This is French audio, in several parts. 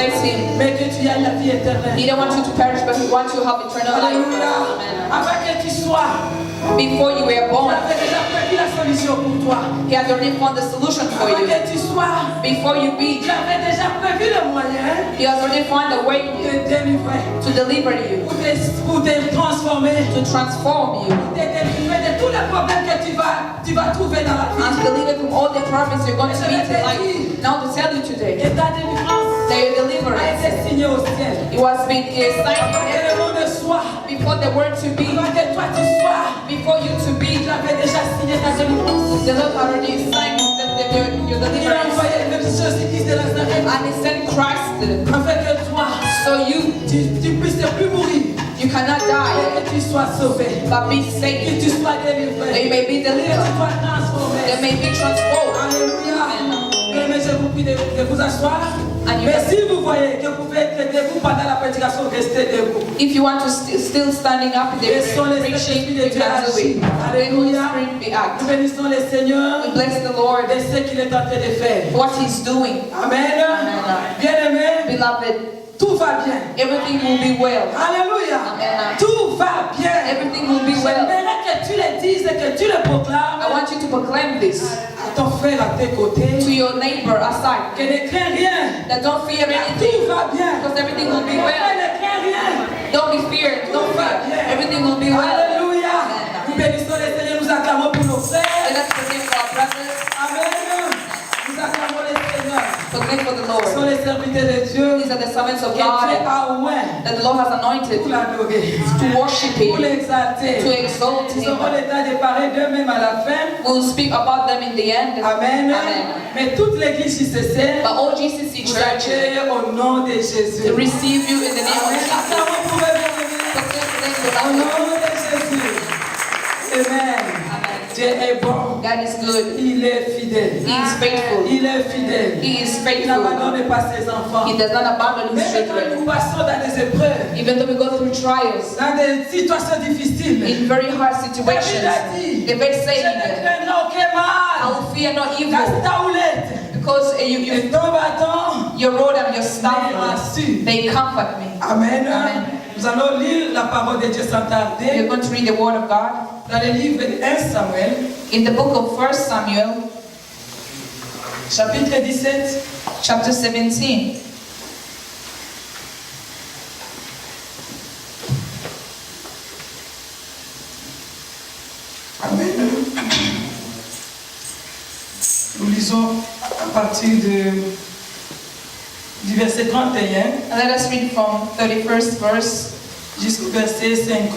place him. Mais que tu aies la vie éternelle. He don't want you to perish, but he wants you to have eternal life. Alléluia. Amen. Avant que tu sois, Before you were il born, avait déjà prévu la solution pour toi. he has already found the solution for Avant you. que tu sois, Before you be, il avait déjà prévu le moyen he has already found a way de te délivrer, to deliver you, pour te transformer, to transform you, pour te délivrer de tous les problèmes que tu vas trouver dans la vie. and to deliver from all the problems you're going to meet in life. Now to tell you today, Et ta délivrance that your a deliverance, été signée au ciel. it was been signed Et le mot de soi, before the word to be, avant que toi tu sois, before you to be. tu avais déjà signé ta délivrance. The Lord already signed your Il a deliverance, envoyé le Jésus-Christ de Nazareth and he sent Christ afin que toi, so you tu puisses plus mourir cannot die, et que tu sois sauvé, but be que saved, tu sois that you délivré, may be que tu delivered, sois transformé. that may be transformed. Alléluia. Mais je vous prie de vous asseoir. And you Mais can- si vous voyez que vous pouvez être debout pendant la prédication, restez debout. If you want to still standing up in the Laissons les preaching, esprits you de Dieu can do agir. it. Let Holy Alléluia. Spirit be Nous active. bénissons le Seigneur We bless the Lord de ce qu'il est en train de faire. what He's doing. Amen. Bien-aimés, Beloved, tout va bien. everything will be well. Alléluia. Amen. Tout va bien. Everything will be well. J'aimerais que tu le dises et que tu le proclames I want you to proclaim this à ton frère à tes côtés. to your neighbor aside. Que ne crains rien. That don't fear anything, Tout va bien. because everything will be Mon frère, well. ne crains rien. Don't be feared. Don't Tout va fear. bien. Everything will be well. Alléluia. Nous bénissons le Seigneur, nous acclamons pour nos frères. Let us proclaim for our brothers. Amen. Nous acclamons le Seigneur. Proclaim for the Nous sommes Lord. les serviteurs de Dieu. These are the servants of Et Dieu God a oint that the Lord has anointed pour l'adorer, to worship pour Him, l'exalter. to exalt Ils auront Him. l'état de parler d'eux-mêmes à la fin. We'll speak about them in the end. Amen. Amen. Mais toute l'église ICC But all GCC vous churches accueille au nom de Jésus. receive you in the name of Amen. Jesus. Acclamons pour eux, bien-aimés. Proclaim the name Au of the nom Lord. de Jésus. Amen. Amen. Dieu est bon. God is good. Il est fidèle. He is faithful. Il est fidèle. He is Il faithful. n'abandonne pas ses enfants. He does not abandon his Même quand children. nous passons dans des épreuves, Even though we go through trials, dans des situations difficiles, in very hard situations, the very je saying, ne craindrai aucun I mal. will fear no Car evil, ta houlette because et ton bâton your rod and your me staff, rassurent. they comfort me. Amen. Amen. Nous allons lire la parole de Dieu sans We're tarder going to read the word of God dans le livre de 1 Samuel, in the book of 1 Samuel, chapitre 17. chapter 17. Amen. Nous lisons à partir du verset 31 And let us read from 31st verse jusqu'au verset 50.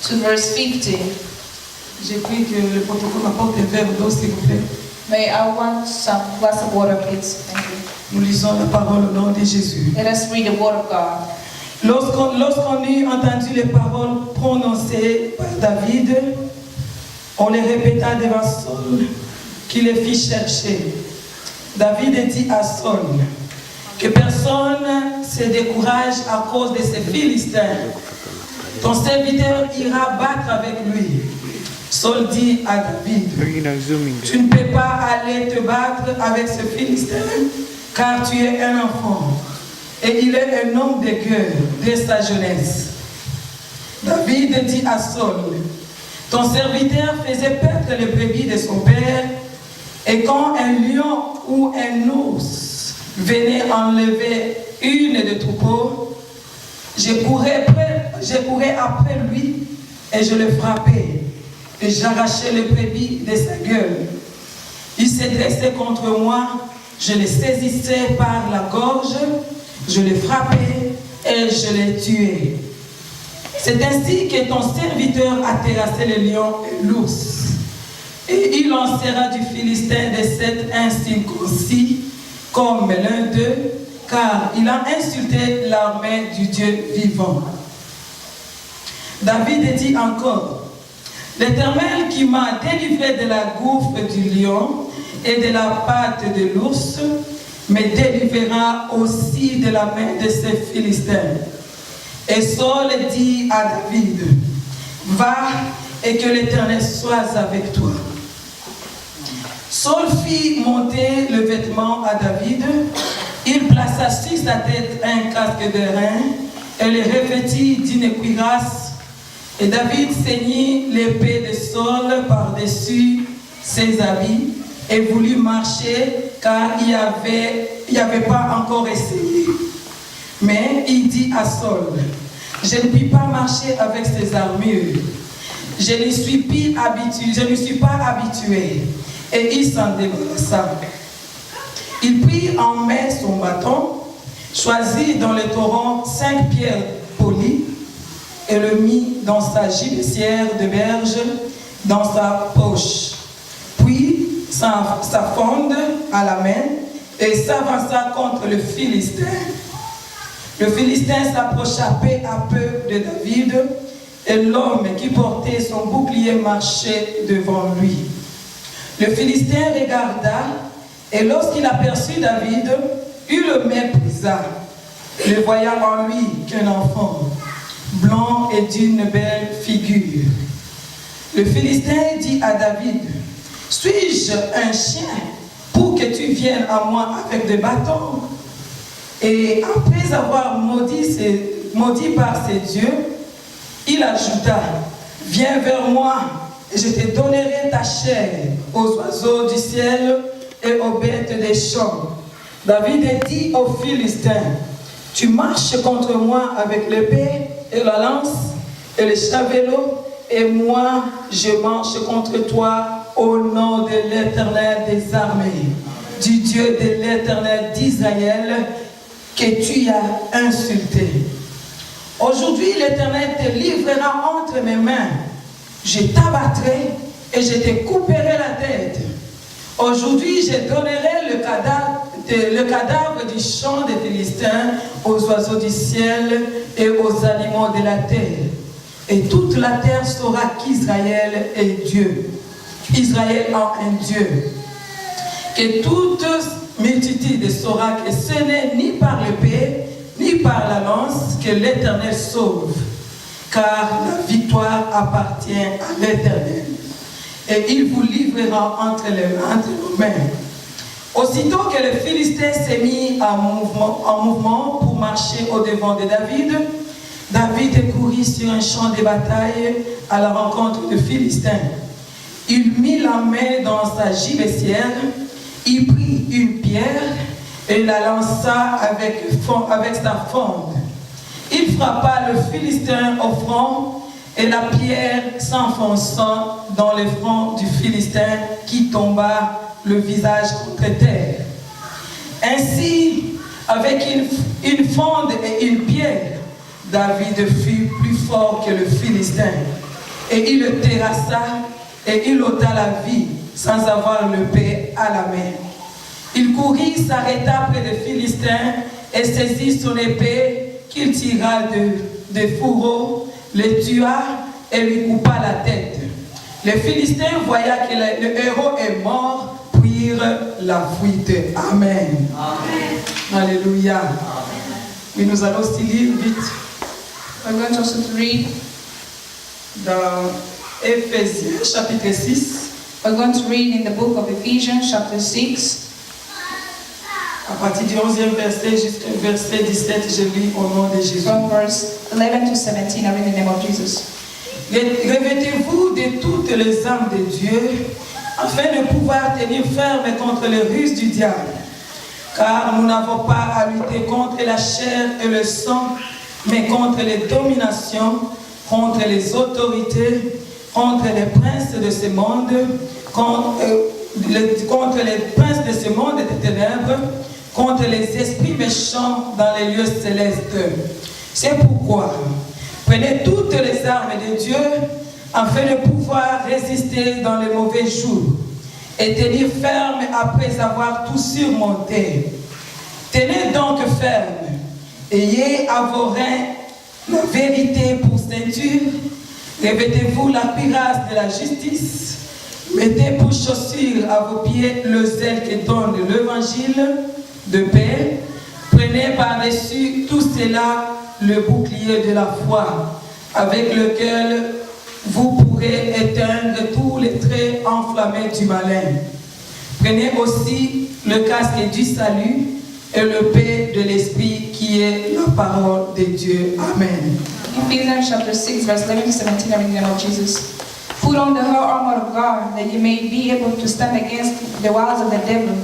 to verse 50. J'ai pris que le protocole m'apporte un verre d'eau, s'il vous plaît. May I want some glass of water, please? Thank you. Nous lisons la parole au nom de Jésus. Let us read the word of God. Lorsqu'on eut entendu les paroles prononcées par David, on les répéta devant Saul, qui les fit chercher. David dit à Saul que personne se décourage à cause de ces Philistins. Ton serviteur ira battre avec lui. Saul dit à David, tu ne peux pas aller te battre avec ce Philistin, car tu es un enfant, et il est un homme de guerre dès sa jeunesse. David dit à Saul, ton serviteur faisait perdre les brebis de son père, et quand un lion ou un ours venait enlever une des troupeaux, je courais après lui et je le frappais, et j'arrachais les brebis de sa gueule. Il s'est dressé contre moi, je le saisissais par la gorge, je le frappais et je le tuais. C'est ainsi que ton serviteur a terrassé le lion et l'ours. Et il lancera du Philistin de cet incirconcis comme l'un d'eux, car il a insulté l'armée du Dieu vivant. David dit encore, l'Éternel qui m'a délivré de la gouffre du lion et de la patte de l'ours, me délivrera aussi de la main de ces Philistins. Et Saul dit à David, va et que l'Éternel soit avec toi. Saul fit monter le vêtement à David Il plaça sur sa tête un casque d'airain et le revêtit d'une cuirasse. Et David ceignit l'épée de Saul par-dessus ses habits et voulut marcher car il n'y avait pas encore essayé. Mais il dit à Saul, je ne puis pas marcher avec ces armures. Je ne suis pas habitué. Et il s'en débarrassa. Il prit en main son bâton, choisit dans le torrent 5 pierres polies et le mit dans sa gibecière de berge, dans sa poche. Puis sa fronde à la main et s'avança contre le Philistin. Le Philistin s'approcha peu à peu de David et l'homme qui portait son bouclier marchait devant lui. Le Philistin regarda et lorsqu'il aperçut David, il le méprisa, le voyant en lui qu'un enfant, blanc et d'une belle figure. Le Philistin dit à David, « Suis-je un chien pour que tu viennes à moi avec des bâtons ?» Et après avoir maudit par ses dieux, il ajouta, « Viens vers moi, et je te donnerai ta chair aux oiseaux du ciel et aux bêtes des champs. » David dit aux Philistins, « Tu marches contre moi avec l'épée et la lance et le javelot, et moi je marche contre toi au nom de l'Éternel des armées, du Dieu de l'Éternel d'Israël, que tu as insulté. Aujourd'hui, l'Éternel te livrera entre mes mains. Je t'abattrai et je te couperai la tête. Aujourd'hui, je donnerai le cadavre du champ des Philistins aux oiseaux du ciel et aux animaux de la terre. Et toute la terre saura qu'Israël est Dieu. Israël a un Dieu. Que toute multitude saura que ce n'est ni par l'épée, ni par la lance que l'Éternel sauve, car la victoire appartient à l'Éternel. Et il vous livrera entre nos mains. Aussitôt que le Philistin s'est mis en mouvement pour marcher au-devant de David, David courut sur un champ de bataille à la rencontre du Philistin. Il mit la main dans sa gibecière, il prit une pierre et la lança avec sa fronde. Il frappa le Philistin au front et la pierre s'enfonça dans le front du Philistin qui tomba le visage contre terre. Ainsi, avec une fronde et une pierre, David fut plus fort que le Philistin. Et il le terrassa et il ôta la vie sans avoir l'épée à la main. Il courut, s'arrêta près des Philistins et saisit son épée qu'il tira de fourreau, le tua et lui coupa la tête. Les Philistins, voyant que le héros est mort, prirent la fuite. Amen. Amen. Alléluia. Mais nous allons aussi lire vite. We're going also to read dans Éphésiens chapitre 6. We're going to read in the book of Ephesians chapter 6. À partir du 11e verset jusqu'au verset 17, je lis au nom de Jésus. From verse 11 to 17, I read in the name of Jesus. Revêtez-vous de toutes les armes de Dieu, afin de pouvoir tenir ferme contre les ruses du diable. Car nous n'avons pas à lutter contre la chair et le sang, mais contre les dominations, contre les autorités, contre les princes de ce monde, contre les princes de ce monde des ténèbres, contre les esprits méchants dans les lieux célestes. C'est pourquoi, prenez toutes les armes de Dieu, afin de pouvoir résister dans les mauvais jours, et tenir ferme après avoir tout surmonté. Tenez donc ferme, ayez à vos reins la vérité pour ceinture, revêtez-vous la cuirasse de la justice, mettez pour chaussure à vos pieds le zèle qui donne l'évangile de paix, prenez par-dessus tout cela le bouclier de la foi, avec lequel vous pourrez éteindre tous les traits enflammés du malin. Prenez aussi le casque du salut et le paix de l'Esprit qui est la parole de Dieu. Amen. Ephesians chapter 6, verse 11 to 17, in the name of Jesus. Put on the whole armor of God, that you may be able to stand against the wiles of the devil.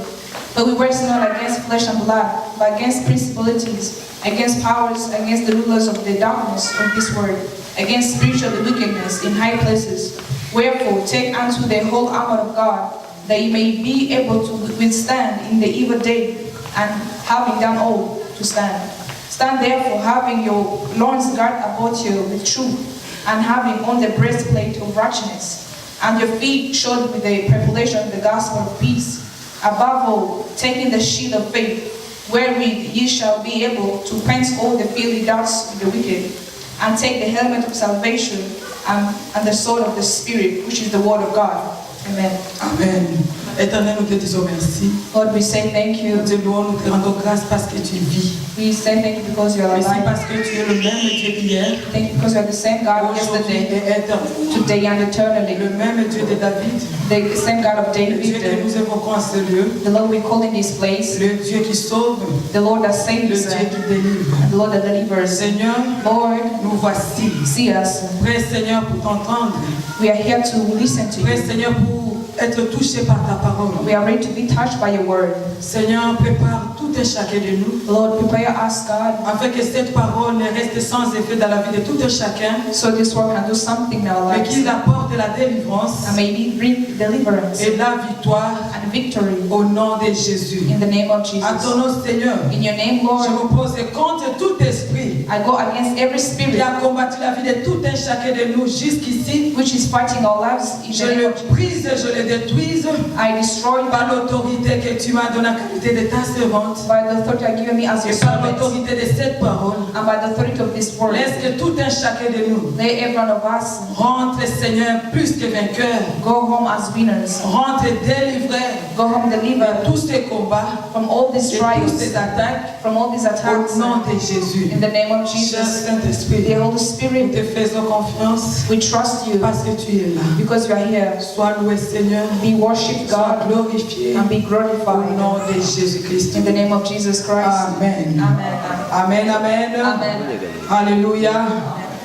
But we wrestle not against flesh and blood, but against principalities, against powers, against the rulers of the darkness of this world, against spiritual wickedness in high places. Wherefore, take unto the whole armor of God, that ye may be able to withstand in the evil day, and having done all, to stand. Stand therefore, having your loins girt about you with truth, and having on the breastplate of righteousness, and your feet shod with the preparation of the gospel of peace. Above all, taking the shield of faith, wherewith ye shall be able to quench all the fiery darts of the wicked, and take the helmet of salvation and the sword of the Spirit, which is the word of God. Amen. Amen. Éternel, nous te disons merci. Lord, we say thank you. Nous te louons, nous te rendons grâce parce que tu vis. We say thank you because you are Merci alive. parce que tu es le même Dieu d'hier, Thank you because you are the same God aujourd'hui yesterday, et éternellement. today, and eternally. Le même Dieu de David, The same God of le Dieu que David, nous évoquons en ce lieu, the Lord we call in this place, le Dieu qui sauve, the Lord that le saves, Dieu qui délivre. and the Lord that delivers. Seigneur, Lord, nous voici. see us. Prêt Seigneur pour t'entendre. We are here to listen to Prêt you. Seigneur pour être touché par ta parole. We are ready to be touched by your word. Seigneur, prépare tout et chacun de nous Lord, prepare us, God, afin que cette parole ne reste sans effet dans la vie de tout et chacun, so this word can do something in our mais lives, qu'il apporte la délivrance and may it bring deliverance et la victoire and victory au nom de Jésus. in the name of À Jesus. ton nom, Seigneur, In your name, je Lord, m'oppose contre tout esprit I go against every qui spirit a combattu la vie de tout et chacun de nous jusqu'ici. which is fighting our lives. In Je the name le of Jesus, brise, je le détruise I destroy par them l'autorité que tu m'as donnée en qualité de ta servante by the authority you given me as your et par servant, l'autorité de cette parole. and by the authority of this word. Laisse que tout un chacun de nous Let every one of us rentre, Seigneur, plus que vainqueur. go home as winners, Rentre délivré go home de delivered tous ces combats, from all these de tous trials, ces attaques, from all these au attacks. nom de Jésus. In the name of Cher Jesus, Saint-Esprit, the Holy nous Spirit, te faisons confiance we trust you parce que tu es là. because you are here. Sois loué, Seigneur. Be worshipped, Sois God, glorifié and be au glorified. nom de Jésus-Christ. In the name of Jesus Christ. Amen. Amen. Amen, amen. Amen. Alléluia.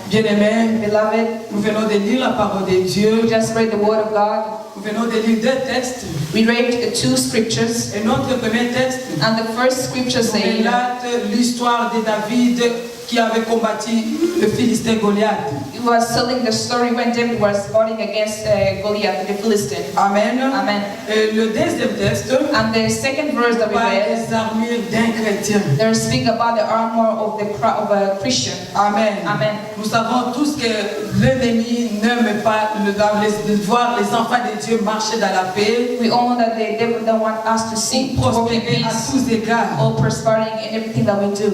Bien-aimés, Beloved, nous venons de lire la parole de Dieu. we just read the word of God. Nous venons de lire deux textes. We read two scriptures, Et notre premier texte and the first scripture says relate l'histoire de David qui avait combattu le Philistin Goliath. it was telling the story when David was fighting against Goliath, the Philistine. Amen. Amen. Et le deuxième texte And the second verse that we parle read, des armures d'un chrétien. they speak about the armor of a Christian. Amen. Amen. Nous savons tous que l'ennemi n'aime pas voir les enfants de Dieu marcher dans la paix, We all know that the devil don't want us to see to walk in prospérer à peace tous égards. or prospering in everything that we do.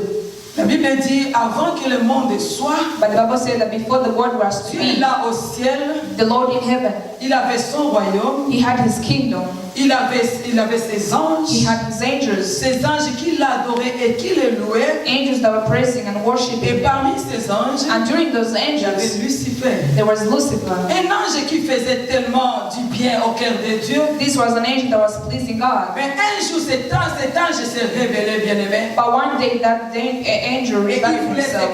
La Bible dit, avant que le monde soit, But the Bible says that before the world was to Dieu est be, là au ciel, the Lord in heaven, il avait son royaume, He had His kingdom, il avait ses anges, He had His angels, ces anges qui l'adoraient et qui le louaient. angels that were praising and Et worshiping. parmi ces anges, And during those il y avait angels, Lucifer. there was Lucifer. Un ange qui faisait tellement du bien au cœur de Dieu. This was an angel that was pleasing God. Mais un jour, cet ange s'est révélé, bien-aimé. But one day that angel Et il rebelled voulait himself,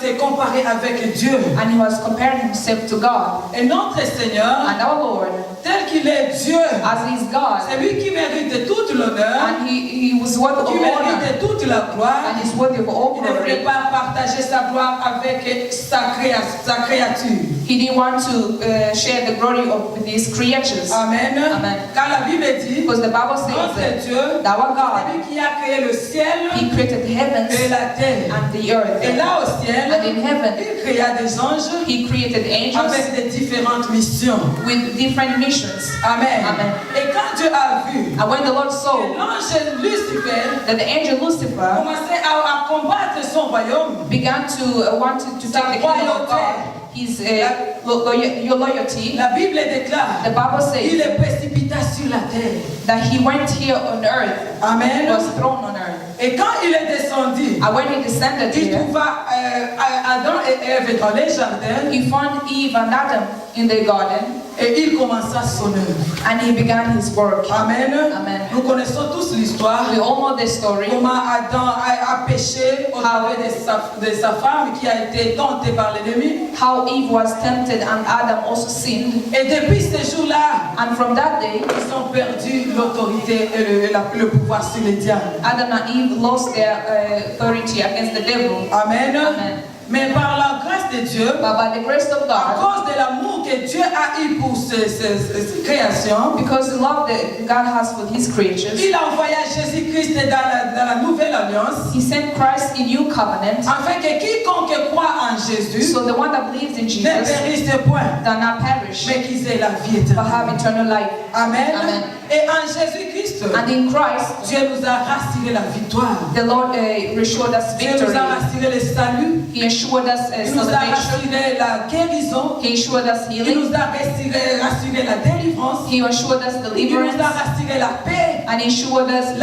se comparer avec Dieu. and he was comparing himself to God. Et notre Seigneur, And our Lord, tel qu'il est Dieu, as He is God, c'est lui qui mérite toute l'honneur, and He was worthy of qui honor, mérite toute la gloire. and is worthy of all Il ne voulait glory. pas partager sa gloire avec sa créature. He didn't want to share the glory of these creatures. Amen. Amen. Car la Bible dit, Because the Bible says notre that Dieu, our c'est God, lui qui a créé le ciel He created the et heavens la terre. and the earth. Et là au ciel, And in heaven, il créa des anges He created angels avec des différentes missions. with different missions. Amen. Amen. Et quand Dieu a vu And when the Lord que saw l'ange Lucifer that the angel Lucifer commençait à combattre son royaume, began to want to take the kingdom of God, his your loyalty, la Bible déclare, the Bible il says est précipita sur la terre. that he went here on earth, Amen. was thrown on earth. Et quand il est descendu, And when he descended il here, trouva Adam et Ève dans les jardins. he found Eve and Adam in the garden. et il commença son œuvre. and he began his work. Amen. Amen. Nous connaissons tous l'histoire. We all know this story. Comment Adam a péché au travers de sa femme qui a été tentée par l'ennemi. How Eve was tempted and Adam also sinned. Et depuis ce jour-là, And from that day, ils ont perdu l'autorité et le pouvoir sur les diables. Adam and Eve lost their authority against the devil. Amen. Amen. Mais par la grâce de Dieu, But by the grace of à God, cause de l'amour que Dieu a eu pour ses créations, because the love that God has for his creatures, il a envoyé Jésus-Christ dans la nouvelle alliance, he sent Christ in new covenant, afin que quiconque croit en Jésus so the one that believes in ne Jesus périsse point, does not perish, mais qu'ils aient la vie but éternelle. have eternal life. Amen. Amen. Et en Jésus-Christ, And in Christ, Dieu nous a rassuré la victoire. the Lord assured us Dieu nous victory. a rassuré le salut. He assured us Il nous a salvation. rassuré la guérison. He assured us Il healing. nous a rassuré la délivrance. He assured us Il nous deliverance. a rassuré la paix. And he assured us